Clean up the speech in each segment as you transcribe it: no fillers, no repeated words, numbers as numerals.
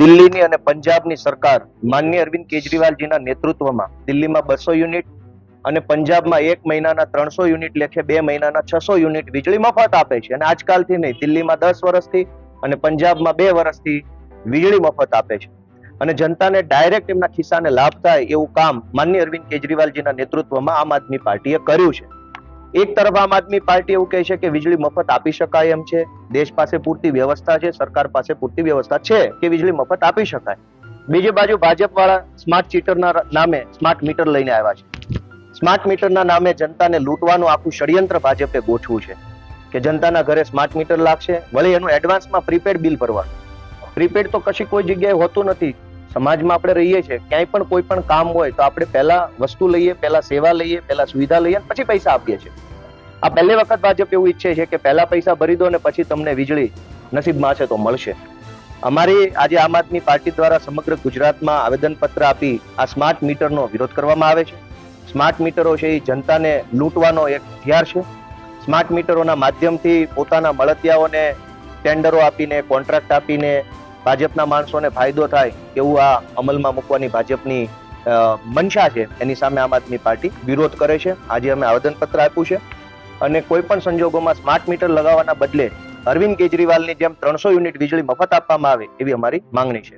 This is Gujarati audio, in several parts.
દિલ્હીની અને પંજાબની સરકાર માનનીય અરવિંદ કેજરીવાલજીના નેતૃત્વમાં દિલ્હીમાં 200 યુનિટ અને પંજાબમાં 1 મહિનાના 300 યુનિટ લેખે 2 મહિનાના 600 યુનિટ વીજળી મફત આપે છે. અને આજકાલથી નહીં, દિલ્હીમાં 10 વર્ષથી અને પંજાબમાં 2 વર્ષથી વીજળી મફત આપે છે. અને જનતાને ડાયરેક્ટ એમના ખિસ્સાને લાભ થાય એવું કામ માનનીય અરવિંદ કેજરીવાલજીના નેતૃત્વમાં આમ આદમી પાર્ટીએ કર્યું છે. એક તરફ આમ આદમી પાર્ટી એવું કહે છે કે વીજળી મફત આપી શકાય એમ છે, દેશ પાસે પૂરતી વ્યવસ્થા છે, સરકાર પાસે પૂરતી વ્યવસ્થા છે કે વીજળી મફત આપી શકાય. બીજી બાજુ ભાજપ વાળા સ્માર્ટ મીટરના નામે સ્માર્ટ મીટર લઈને આવ્યા છે. સ્માર્ટ મીટરના નામે જનતાને લૂંટવાનું આખું ષડયંત્ર ભાજપે ગોઠવું છે કે જનતાના ઘરે સ્માર્ટ મીટર લાગશે, વળી એનું એડવાન્સમાં પ્રીપેડ બિલ ભરવાનું. પ્રીપેડ તો કશી કોઈ જગ્યાએ હોતું નથી. સમાજમાં આપણે રહીએ છીએ, ક્યાંય પણ કોઈ પણ કામ હોય તો આપણે પહેલા વસ્તુ લઈએ, પહેલા સેવા લઈએ, પહેલા સુવિધા લઈએ, પછી પૈસા આપીએ છીએ. આ પહેલી વખત ભાજપ એવું ઈચ્છે છે કે પહેલા પૈસા ભરી દો અને પછી તમને વીજળી નસીબમાં છે તો મળશે. અમારી આજે આમ આદમી પાર્ટી દ્વારા સમગ્ર ગુજરાતમાં આવેદનપત્ર આપી આ સ્માર્ટ મીટરનો વિરોધ કરવામાં આવે છે. સ્માર્ટ મીટરો છે એ જનતાને લૂંટવાનો એક હથિયાર છે. સ્માર્ટ મીટરોના માધ્યમથી પોતાના મળતિયાઓને ટેન્ડરો આપીને, કોન્ટ્રાક્ટ આપીને ભાજપના માણસોને ફાયદો થાય એવું આ અમલમાં મૂકવાની ભાજપની મનસા છે. એની સામે આમ આદમી પાર્ટી વિરોધ કરે છે. આજે અમે આવેદનપત્ર આપ્યું છે અને કોઈ પણ સંજોગોમાં સ્માર્ટ મીટર લગાવવાના બદલે અરવિંદ કેજરીવાલની જેમ 300 યુનિટ વીજળી મફત આપવામાં આવે એવી અમારી માંગણી છે.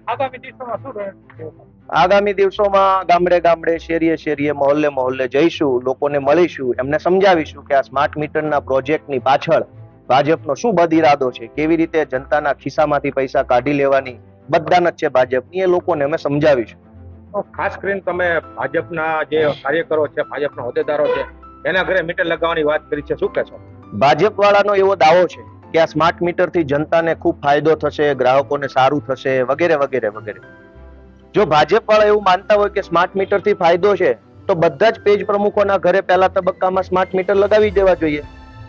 આગામી દિવસોમાં ગામડે ગામડે, શેરીએ શેરીએ, મહોલ્લે મહોલ્લે જઈશું, લોકોને મળીશું, એમને સમજાવીશું કે આ સ્માર્ટ મીટરના પ્રોજેક્ટની પાછળ ભાજપનો શું બદ ઇરાદો છે, કેવી રીતે જનતાના ખિસ્સામાંથી પૈસા કાઢી લેવાની બદદાનત છે ભાજપની, એ લોકોને અમે સમજાવીશું. ખાસ કરીને તમે ભાજપના જે કાર્યકરો છે, ભાજપના હોદ્દેદારો છે, એના ઘરે મીટર લગાવવાની વાત કરી છે, શું કહેશો? ભાજપ વાળાનો એવો દાવો છે કે આ સ્માર્ટ મીટર થી જનતાને ખૂબ ફાયદો થશે, ગ્રાહકોને સારું થશે, વગેરે વગેરે વગેરે. જો ભાજપ વાળા એવું માનતા હોય કે સ્માર્ટ મીટર થી ફાયદો છે તો બધા જ પેજ પ્રમુખોના ઘરે પહેલા તબક્કામાં સ્માર્ટ મીટર લગાવી દેવા જોઈએ.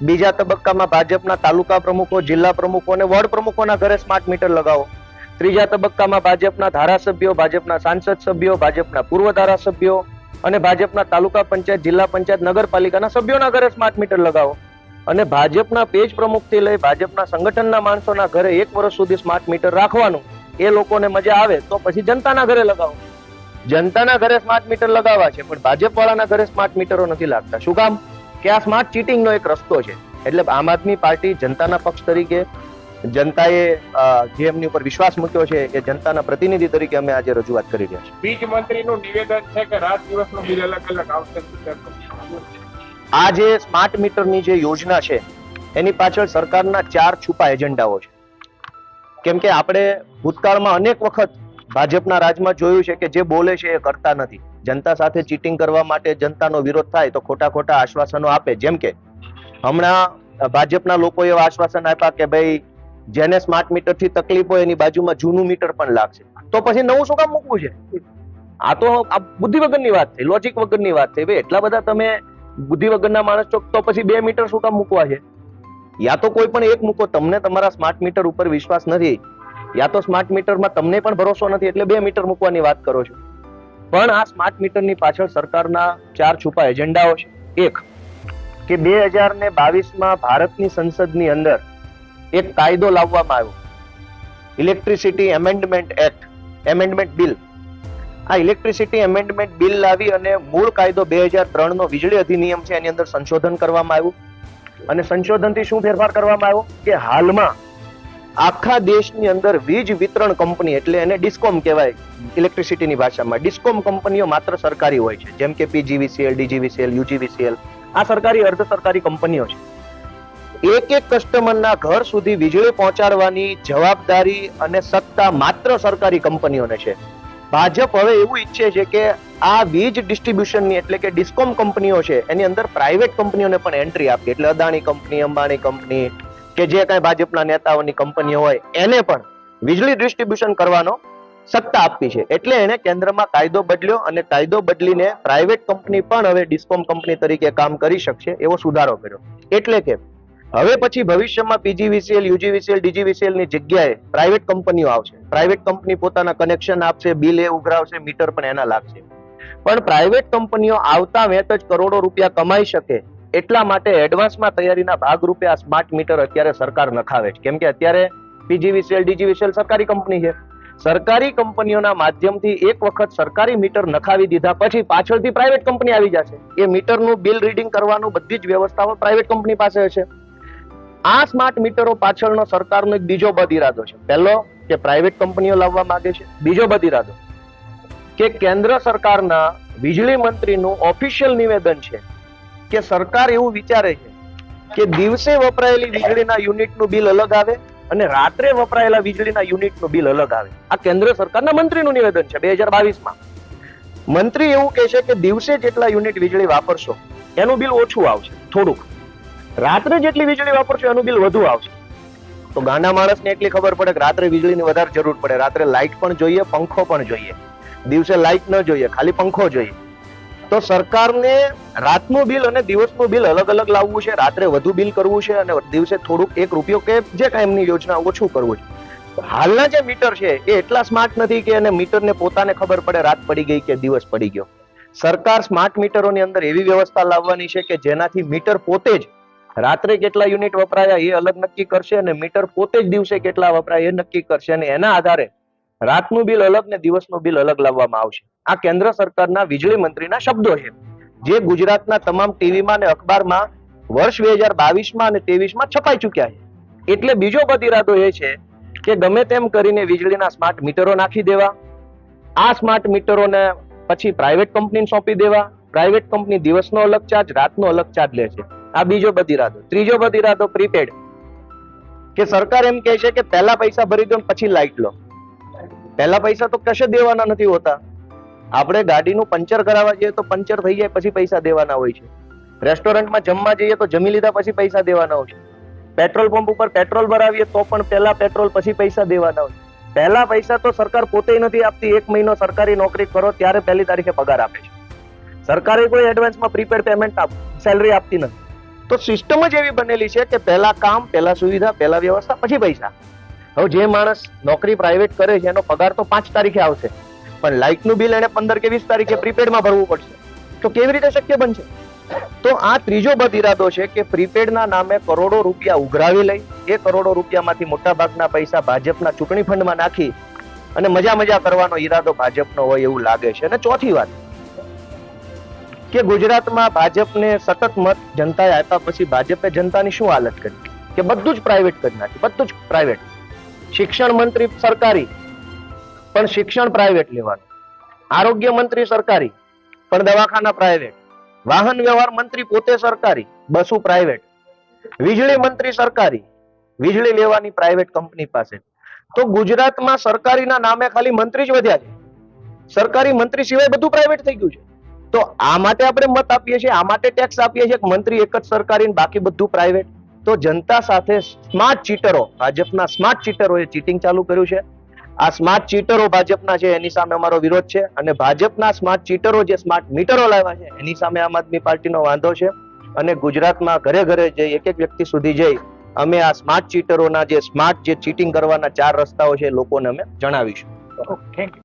બીજા તબક્કામાં ભાજપના તાલુકા પ્રમુખો, જિલ્લા પ્રમુખો અને વોર્ડ પ્રમુખોના ઘરે સ્માર્ટ મીટર લગાવો. ત્રીજા તબક્કામાં ભાજપના ધારાસભ્યો, ભાજપના સાંસદ સભ્યો, ભાજપના પૂર્વ ધારાસભ્યો અને ભાજપના તાલુકા પંચાયત, જિલ્લા પંચાયત, નગરપાલિકાના સભ્યોના ઘરે સ્માર્ટ મીટર લગાવો. અને ભાજપના પેજ પ્રમુખથી લઈ ભાજપના સંગઠનના માણસોના ઘરે 1 વર્ષ સુધી સ્માર્ટ મીટર રાખવાનું. એ લોકોને મજા આવે તો પછી જનતાના ઘરે લગાવો. જનતાના ઘરે સ્માર્ટ મીટર લગાવવા છે પણ ભાજપ વાળાના ઘરે સ્માર્ટ મીટરો નથી લાગતા. શું કામ? કે આ સ્માર્ટ ચીટિંગનો એક રસ્તો છે. એટલે આમ આદમી પાર્ટી જનતાના પક્ષ તરીકે, જનતાએ જે એમની ઉપર વિશ્વાસ મૂક્યો છે એ જનતાના પ્રતિનિધિ તરીકે અમે આજે રજૂઆત કરી રહ્યા છીએ. વીજ મંત્રીનું નિવેદન છે કે રાત દિવસનું બિલ અલગ અલગ આવશે. આ જે સ્માર્ટ મીટરની જે યોજના છે એની પાછળ સરકારના 4 છુપા એજન્ડાઓ છે. કેમ કે આપણે ભૂતકાળમાં અનેક વખત ભાજપના રાજમાં જોયું છે કે જે બોલે છે એ કરતા નથી. જનતા સાથે ચીટિંગ કરવા માટે જનતાનો વિરોધ થાય તો ખોટા ખોટા આશ્વાસનો આપે. જેમ કે હમણાં ભાજપના લોકોએ એવા આશ્વાસન આપ્યા કે ભાઈ જેને સ્માર્ટ મીટર થી તકલીફ હોય એની બાજુમાં જૂનું મીટર પણ લાગશે. તો પછી નવું શું કામ મૂકવું છે? આ તો બુદ્ધિ વગરની વાત થઈ, લોજિક વગરની વાત થઈ. ભાઈ એટલા બધા તમે બુદ્ધિ વગરના માણસ છો તો પછી 2 મીટર શું કામ મૂકવા છે? યા તો કોઈ પણ એક મૂકો. તમને તમારા સ્માર્ટ મીટર ઉપર વિશ્વાસ નથી, યા તો સ્માર્ટ મીટરમાં તમને પણ ભરોસો નથી એટલે 2 મીટર મૂકવાની વાત કરો છો. પણ આ સ્માર્ટ મીટરની પાછળ સરકારના 4 છુપા એજન્ડાઓ છે. એક કે 2022માં ભારતની સંસદની અંદર એક કાયદો લાવવામાં આવ્યો, electricity amendment act, amendment bill. આ ઇલેક્ટ્રિસિટી એમેન્ડમેન્ટ બિલ લાવી અને મૂળ કાયદો 2003 નો વીજળી અધિનિયમ છે એની અંદર સંશોધન કરવામાં આવ્યું. અને સંશોધનથી શું ફેરફાર કરવામાં આવ્યો કે હાલમાં આખા દેશની અંદર વીજ વિતરણ કંપની, એટલે એને ડિસ્કોમ કહેવાય ઇલેક્ટ્રિસિટીની ભાષામાં, ડિસ્કોમ કંપનીઓ માત્ર સરકારી હોય છે. જેમ કે પીજીવીસીએલ, ડીજીવીસીએલ, યુજીવીસીએલ, આ સરકારી અર્ધ સરકારી કંપનીઓ છે. એક એક કસ્ટમરના ઘર સુધી વીજળી પહોંચાડવાની જવાબદારી અને સત્તા માત્ર સરકારી કંપનીઓને છે. ભાજપ હવે એવું ઈચ્છે છે કે આ વીજ ડિસ્ટ્રીબ્યુશનની એટલે કે ડિસ્કોમ કંપનીઓ છે એની અંદર પ્રાઇવેટ કંપનીઓને પણ એન્ટ્રી આપી. એટલે અદાણી કંપની, અંબાણી કંપની કે જે કઈ ભાજપના નેતાઓની કંપનીઓ હોય એને પણ વીજળી ડિસ્ટ્રીબ્યુશન કરવાનો સત્તા આપી છે. એટલે એને કેન્દ્રમાં કાયદો બદલ્યો અને કાયદો બદલીને પ્રાઇવેટ કંપની પણ હવે ડિસ્કોમ કંપની તરીકે કામ કરી શકશે એવો સુધારો કર્યો. એટલે કે હવે પછી ભવિષ્યમાં પીજીવીસીએલ, યુજીવીસીએલ, ડીજીવીસીએલ ની જગ્યાએ પ્રાઇવેટ કંપનીઓ આવશે. પ્રાઇવેટ કંપની પોતાના કનેક્શન આપશે, બિલ એ ઉઘરાવશે, મીટર પણ એના લાગશે. પણ પ્રાઇવેટ કંપનીઓ આવતા વેત જ કરોડો રૂપિયા કમાઈ શકે એટલા માટે એડવાન્સમાં તૈયારીના ભાગરૂપે આ સ્માર્ટ મીટર અત્યારે સરકાર નખાવે છે. કેમ કે અત્યારે પીજીવીસીએલ, ડીજીવીસીએલ સરકારી કંપની છે. સરકારી કંપનીઓના માધ્યમથી એક વખત સરકારી મીટર નખાવી દીધા પછી પાછળથી પ્રાઇવેટ કંપની આવી જશે. એ મીટરનું બિલ રીડિંગ કરવાનું બધી જ વ્યવસ્થાઓ પ્રાઇવેટ કંપની પાસે હશે. આ સ્માર્ટ મીટરો પાછળનો સરકારનો એક બીજો બદ ઇરાદો છે. પહેલો કે પ્રાઇવેટ કંપનીઓ લાવવા માંગે છે. બીજો બદ ઇરાદો કે કેન્દ્ર સરકારના વીજળી મંત્રીનું ઓફિશિયલ નિવેદન છે કે સરકાર એવું વિચારે છે કે દિવસે વપરાયેલી વીજળીના યુનિટનું બિલ અલગ આવે અને રાત્રે વપરાયેલા વીજળીના યુનિટનું બિલ અલગ આવે. આ કેન્દ્ર સરકારના મંત્રીનું નિવેદન છે 2022માં. મંત્રી એવું કહે છે કે દિવસે જેટલા યુનિટ વીજળી વાપરશો એનું બિલ ઓછું આવશે થોડુંક, રાત્રે જેટલી વીજળી વાપરશો એનું બિલ વધુ આવશે. તો ગાંડા માણસને એટલી ખબર પડે કે રાત્રે વીજળીની વધારે જરૂર પડે, રાત્રે લાઇટ પણ જોઈએ, પંખો પણ જોઈએ. દિવસે લાઇટ ન જોઈએ, ખાલી પંખો જોઈએ. તો સરકારને રાતનું બિલ અને દિવસનું બિલ અલગ અલગ લાવવું છે, રાત્રે વધુ બિલ કરવું છે અને દિવસે થોડુંક 1 રૂપિયો કે જે કાંઈ એમની યોજના ઓછું કરવું છે. હાલના જે મીટર છે એ એટલા સ્માર્ટ નથી કે એને મીટરને પોતાને ખબર પડે રાત પડી ગઈ કે દિવસ પડી ગયો. સરકાર સ્માર્ટ મીટરોની અંદર એવી વ્યવસ્થા લાવવાની છે કે જેનાથી મીટર પોતે જ રાત્રે કેટલા યુનિટ વપરાયા એ અલગ નક્કી કરશે અને મીટર પોતે જ દિવસે કેટલા વપરાય એ નક્કી કરશે અને એના આધારે રાતનું બિલ અલગ ને દિવસનું બિલ અલગ લાવવામાં આવશે. આ કેન્દ્ર સરકારના વીજળી મંત્રીના શબ્દો છે જે ગુજરાતના તમામ ટીવીમાં અને અખબારમાં વર્ષ 2022માં અને 23માં છપાઈ ચૂક્યા છે. એટલે બીજો બદ ઇરાદો એ છે કે ગમે તેમ કરીને વીજળીના સ્માર્ટ મીટરો નાખી દેવા, આ સ્માર્ટ મીટરોને પછી પ્રાઇવેટ કંપનીને સોંપી દેવા. પ્રાઇવેટ કંપની દિવસનો અલગ ચાર્જ, રાતનો અલગ ચાર્જ લે છે. આ બીજો બદ ઇરાદો. ત્રીજો બદ ઇરાદો પ્રીપેડ, કે સરકાર એમ કહે છે કે પહેલા પૈસા ભરી દો પછી લાઇટ લો. પહેલા પૈસા તો કશે દેવાના નથી હોતા. આપણે ગાડીનું પંચર કરાવવા જઈએ તો પંચર થઈ જાય પછી પૈસા દેવાના હોય છે. રેસ્ટોરન્ટમાં જમવા જઈએ તો જમી લીધા પછી પૈસા દેવાના હોય છે. પેટ્રોલ પંપ ઉપર પેટ્રોલ ભરાવીએ તો પણ પહેલા પેટ્રોલ પછી પૈસા દેવાના હોય. પહેલા પૈસા તો સરકાર પોતે નથી આપતી. 1 મહિનો સરકારી નોકરી કરો ત્યારે પહેલી તારીખે પગાર આપે છે. સરકારે કોઈ એડવાન્સમાં પ્રીપેડ પેમેન્ટ સેલરી આપતી નથી. તો સિસ્ટમ જ એવી બનેલી છે કે પહેલા કામ, પહેલા સુવિધા, પહેલા વ્યવસ્થા, પછી પૈસા. હવે જે માણસ નોકરી પ્રાઇવેટ કરે છે એનો પગાર તો 5 તારીખે આવશે, પણ લાઇટનું બિલ એને 15 કે 20 તારીખે પ્રીપેડમાં ભરવું પડશે. તો કેવી રીતે શક્ય બનશે? તો આ ત્રીજો બદ ઇરાદો છે કે પ્રીપેડના નામે કરોડો રૂપિયા ઉઘરાવી લઈ એ કરોડો રૂપિયામાંથી મોટા ભાગના પૈસા ભાજપના ચૂંટણી ફંડમાં નાખી અને મજા કરવાનો ઈરાદો ભાજપનો હોય એવું લાગે છે. અને ચોથી વાત કે ગુજરાતમાં ભાજપને સતત મત જનતાએ આપ્યા પછી ભાજપે જનતાની શું હાલત કરી કે બધું જ પ્રાઇવેટ કરી નાખ્યું. બધું જ પ્રાઇવેટ. શિક્ષણ મંત્રી સરકારી પણ શિક્ષણ પ્રાઇવેટ લેવાનું, આરોગ્ય મંત્રી સરકારી પણ દવાખાના પ્રાઇવેટ, વાહન વ્યવહાર મંત્રી પોતે સરકારી, બસો પ્રાઇવેટ, વીજળી મંત્રી સરકારી, વીજળી લેવાની પ્રાઇવેટ કંપની પાસે. તો ગુજરાતમાં સરકારીના નામે ખાલી મંત્રી જ વધ્યા છે. સરકારી મંત્રી સિવાય બધું પ્રાઇવેટ થઈ ગયું છે. તો આ માટે આપણે મત આપીએ છીએ, આ માટે ટેક્સ આપીએ છીએ કે મંત્રી એક જ સરકારી ને બાકી બધું પ્રાઇવેટ. તો જનતા સાથે સ્માર્ટ ચીટરો, ભાજપના સ્માર્ટ ચીટરોએ ચીટિંગ ચાલુ કર્યું છે. આ સ્માર્ટ ચીટરો ભાજપના છે એની સામે અમારો વિરોધ છે અને ભાજપના સ્માર્ટ ચીટરો જે સ્માર્ટ મીટરો લાવ્યા છે એની સામે આમ આદમી પાર્ટીનો વાંધો છે. અને ગુજરાતમાં ઘરે ઘરે જઈ એક વ્યક્તિ સુધી જઈ અમે આ સ્માર્ટ ચીટરોના જે ચીટિંગ કરવાના 4 રસ્તાઓ છે લોકોને અમે જણાવીશું. Thank you.